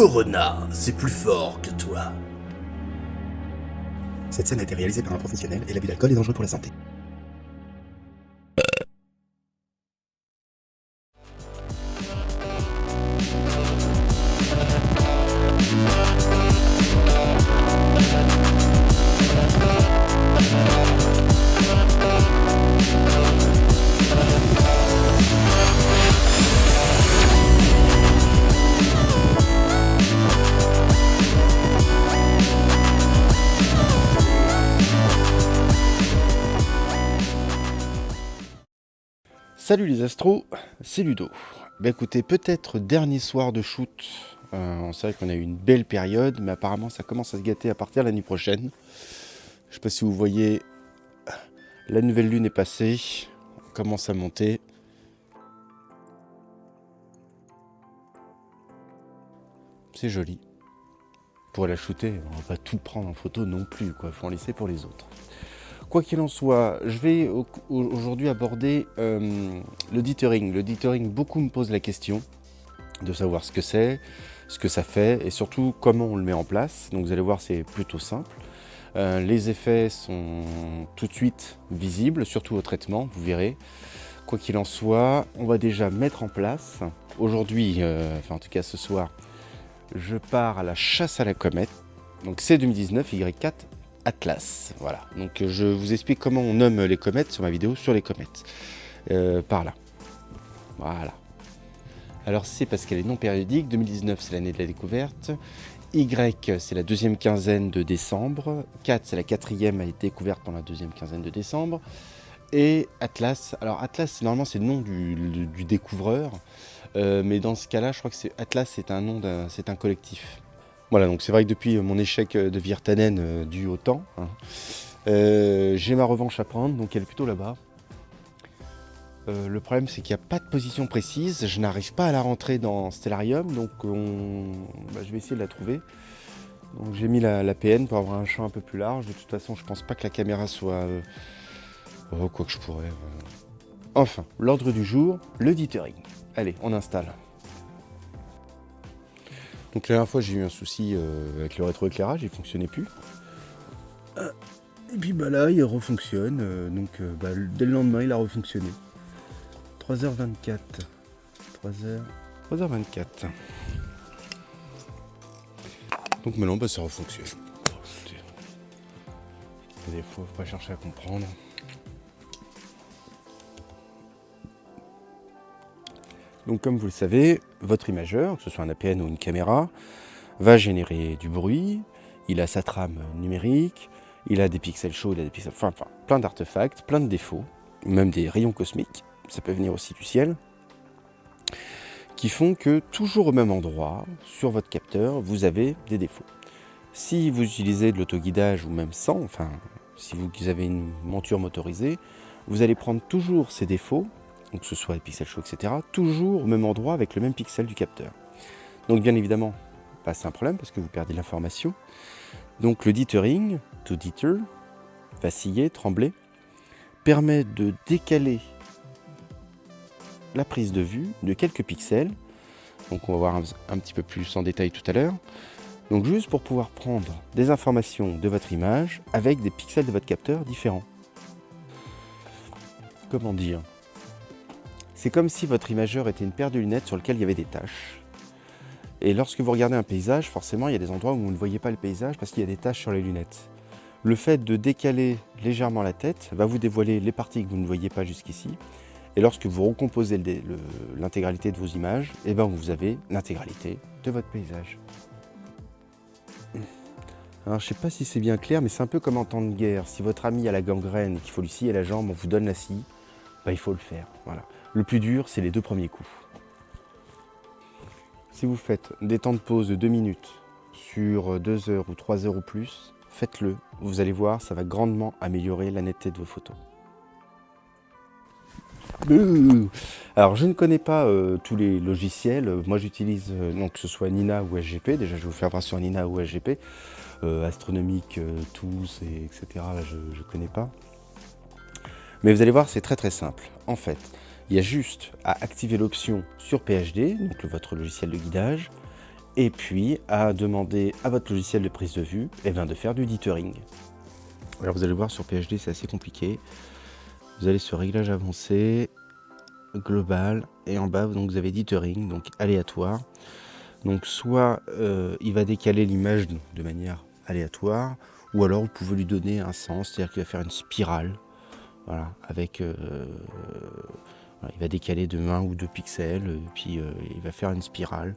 Corona, c'est plus fort que toi. Cette scène a été réalisée par un professionnel et l'abus d'alcool est dangereux pour la santé. Salut les astros, c'est Ludo. Bah écoutez, peut-être dernier soir de shoot. C'est vrai qu'on a eu une belle période, mais apparemment ça commence à se gâter à partir de l'année prochaine. Je sais pas si vous voyez, la nouvelle lune est passée, on commence à monter. C'est joli. Pour la shooter, on va pas tout prendre en photo non plus, quoi. Faut en laisser pour les autres. Quoi qu'il en soit, je vais aujourd'hui aborder le dithering. Le dithering, beaucoup me posent la question de savoir ce que c'est, ce que ça fait et surtout comment on le met en place. Donc vous allez voir, c'est plutôt simple. Les effets sont tout de suite visibles, surtout au traitement, vous verrez. Quoi qu'il en soit, on va déjà mettre en place. Aujourd'hui, enfin en tout cas ce soir, je pars à la chasse à la comète. Donc c'est 2019 Y4 Atlas. Voilà. Donc je vous explique comment on nomme les comètes sur ma vidéo sur les comètes. Par là. Voilà. Alors c'est parce qu'elle est non périodique. 2019 c'est l'année de la découverte. Y c'est la deuxième quinzaine de décembre. 4 c'est la quatrième a été découverte dans la deuxième quinzaine de décembre. Et Atlas, alors Atlas normalement c'est le nom du découvreur. Mais dans ce cas-là je crois que c'est Atlas, c'est un nom c'est un collectif. Voilà, donc c'est vrai que depuis mon échec de Virtanen dû au temps, hein, j'ai ma revanche à prendre, donc elle est plutôt là-bas. Le problème c'est qu'il n'y a pas de position précise, je n'arrive pas à la rentrer dans Stellarium, donc je vais essayer de la trouver. Donc j'ai mis la PN pour avoir un champ un peu plus large, de toute façon je pense pas que la caméra soit... quoi que je pourrais... Enfin, l'ordre du jour, le dithering. Allez, on installe. Donc la dernière fois j'ai eu un souci avec le rétroéclairage, il ne fonctionnait plus. Et puis là il refonctionne, dès le lendemain il a refonctionné. 3h24. 3h24. Donc maintenant ça refonctionne. Des fois faut pas chercher à comprendre. Donc comme vous le savez, votre imageur, que ce soit un APN ou une caméra, va générer du bruit, il a sa trame numérique, il a des pixels chauds, il a des pixels... Enfin, plein d'artefacts, plein de défauts, même des rayons cosmiques, ça peut venir aussi du ciel, qui font que toujours au même endroit, sur votre capteur, vous avez des défauts. Si vous utilisez de l'autoguidage ou même sans, enfin, si vous avez une monture motorisée, vous allez prendre toujours ces défauts, donc que ce soit les pixels chauds, etc., toujours au même endroit avec le même pixel du capteur. Donc bien évidemment, c'est un problème parce que vous perdez l'information. Donc le dithering, to dither, vaciller, trembler, permet de décaler la prise de vue de quelques pixels. Donc on va voir un petit peu plus en détail tout à l'heure. Donc juste pour pouvoir prendre des informations de votre image avec des pixels de votre capteur différents. Comment dire ? C'est comme si votre imageur était une paire de lunettes sur lesquelles il y avait des taches. Et lorsque vous regardez un paysage, forcément, il y a des endroits où vous ne voyez pas le paysage parce qu'il y a des taches sur les lunettes. Le fait de décaler légèrement la tête va vous dévoiler les parties que vous ne voyez pas jusqu'ici. Et lorsque vous recomposez l'intégralité de vos images, eh ben vous avez l'intégralité de votre paysage. Alors, je ne sais pas si c'est bien clair, mais c'est un peu comme en temps de guerre. Si votre ami a la gangrène et qu'il faut lui scier la jambe, on vous donne la scie, il faut le faire. Voilà. Le plus dur, c'est les 2 premiers coups. Si vous faites des temps de pause de 2 minutes sur 2 heures ou 3 heures ou plus, faites-le. Vous allez voir, ça va grandement améliorer la netteté de vos photos. Alors, je ne connais pas tous les logiciels. Moi, j'utilise, que ce soit Nina ou SGP. Déjà, je vais vous faire voir sur Nina ou SGP. Astronomique, Tools, etc. Là, je ne connais pas. Mais vous allez voir, c'est très très simple. En fait, il y a juste à activer l'option sur PHD, donc votre logiciel de guidage, Et puis à demander à votre logiciel de prise de vue de faire du dithering. Alors vous allez voir sur PHD c'est assez compliqué. Vous allez sur réglage avancé, global, et en bas donc vous avez dithering, donc aléatoire. Donc soit il va décaler l'image de manière aléatoire, ou alors vous pouvez lui donner un sens, c'est-à-dire qu'il va faire une spirale, voilà, avec voilà, il va décaler de 1 ou 2 pixels, puis il va faire une spirale.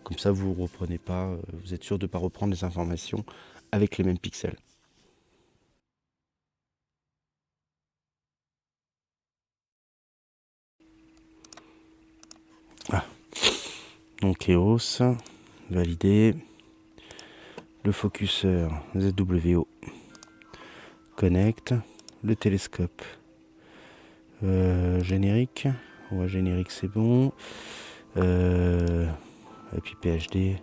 Comme ça, vous reprenez pas, vous êtes sûr de ne pas reprendre les informations avec les mêmes pixels. Ah. Donc EOS, validé. Le focuseur ZWO, connect. Le télescope, générique. Ouais, générique c'est bon. Et puis PHD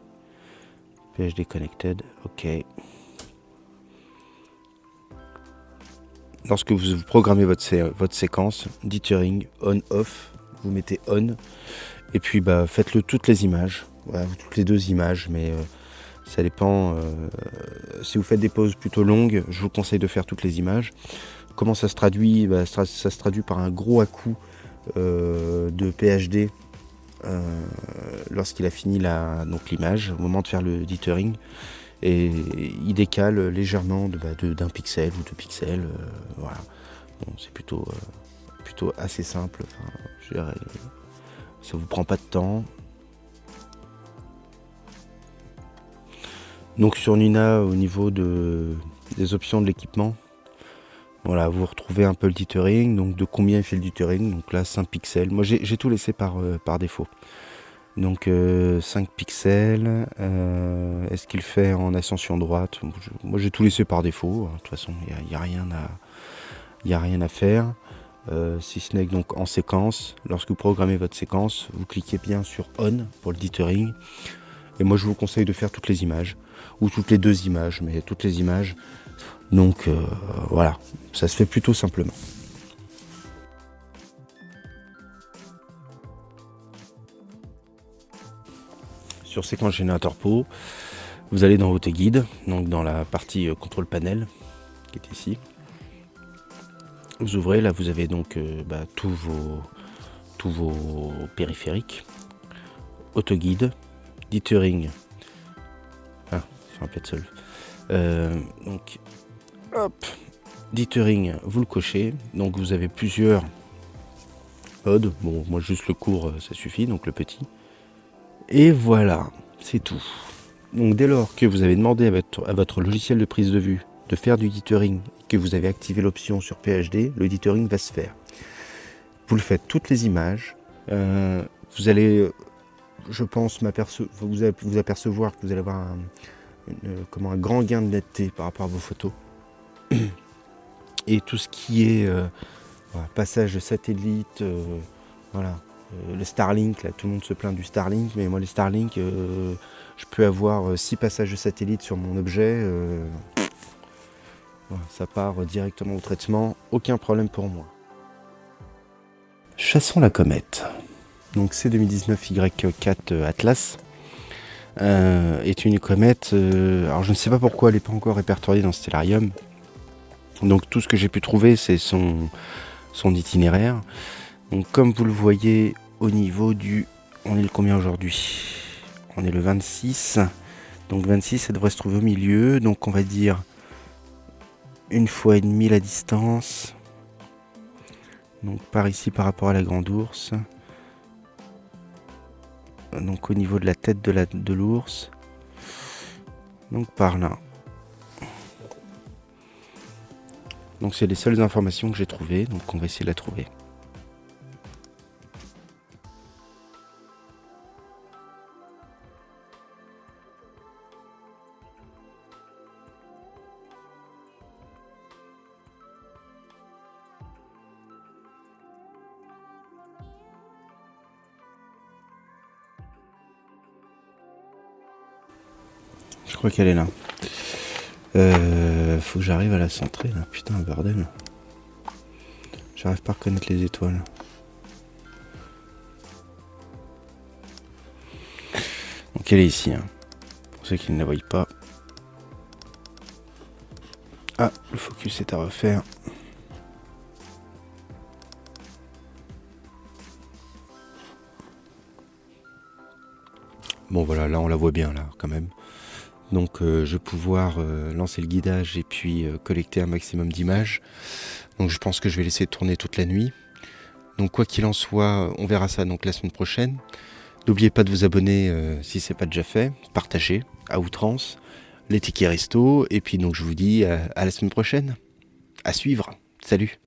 connected, ok. Lorsque vous programmez votre séquence, dithering, on, off, vous mettez on, et puis faites-le toutes les images, voilà, toutes les 2 images, mais ça dépend. Si vous faites des pauses plutôt longues, je vous conseille de faire toutes les images. Comment ça se traduit ? Ça se traduit par un gros à-coup de PHD lorsqu'il a fini l'image, au moment de faire le dithering. Et il décale légèrement d'un pixel ou 2 pixels. Voilà. Bon, c'est plutôt assez simple. Enfin, je dirais, ça vous prend pas de temps. Donc sur Nina, au niveau des options de l'équipement, voilà, vous retrouvez un peu le dithering. Donc de combien il fait le dithering. Donc là 5 pixels. Moi j'ai tout laissé par défaut. Donc 5 pixels, est-ce qu'il fait en ascension droite? Moi j'ai tout laissé par défaut, de toute façon il n'y a rien à faire, si ce n'est que donc en séquence. Lorsque vous programmez votre séquence, vous cliquez bien sur on pour le dithering, et moi je vous conseille de faire toutes les images, ou toutes les 2 images, mais toutes les images, donc voilà, ça se fait plutôt simplement. Sur séquence générateur pot, vous allez dans votre guide, donc dans la partie contrôle panel qui est ici. Vous ouvrez, là vous avez donc tous vos périphériques, autoguide, dithering, donc hop, dithering, vous le cochez, donc vous avez plusieurs modes. Bon, moi juste le court ça suffit, donc le petit. Et voilà, c'est tout. Donc dès lors que vous avez demandé à votre logiciel de prise de vue de faire du dithering, que vous avez activé l'option sur PHD, le dithering va se faire. Vous le faites toutes les images. Vous allez, je pense, vous apercevoir que vous allez avoir un grand gain de netteté par rapport à vos photos. Et tout ce qui est passage de satellite, voilà. Le Starlink, là tout le monde se plaint du Starlink, mais moi les Starlink, je peux avoir 6 passages de satellite sur mon objet, voilà, ça part directement au traitement, aucun problème pour moi. Chassons la comète. Donc C2019Y4 Atlas est une comète, alors je ne sais pas pourquoi elle n'est pas encore répertoriée dans Stellarium. Donc tout ce que j'ai pu trouver c'est son itinéraire. Donc comme vous le voyez au niveau on est le combien aujourd'hui? On est le 26. Donc 26 ça devrait se trouver au milieu. Donc on va dire 1,5 fois la distance. Donc par ici par rapport à la grande ours. Donc au niveau de la tête de l'ours. Donc par là. Donc c'est les seules informations que j'ai trouvées. Donc on va essayer de la trouver. Je crois qu'elle est là. Faut que j'arrive à la centrer là. Putain, bordel. J'arrive pas à reconnaître les étoiles. Donc elle est ici. Hein. pour ceux qui ne la voient pas. Ah, le focus est à refaire. Bon voilà, là on la voit bien là quand même. Donc je vais pouvoir lancer le guidage et puis collecter un maximum d'images. Donc je pense que je vais laisser tourner toute la nuit. Donc quoi qu'il en soit, on verra ça donc la semaine prochaine. N'oubliez pas de vous abonner si ce n'est pas déjà fait. Partagez à outrance les tickets resto. Et puis donc je vous dis à la semaine prochaine. À suivre. Salut.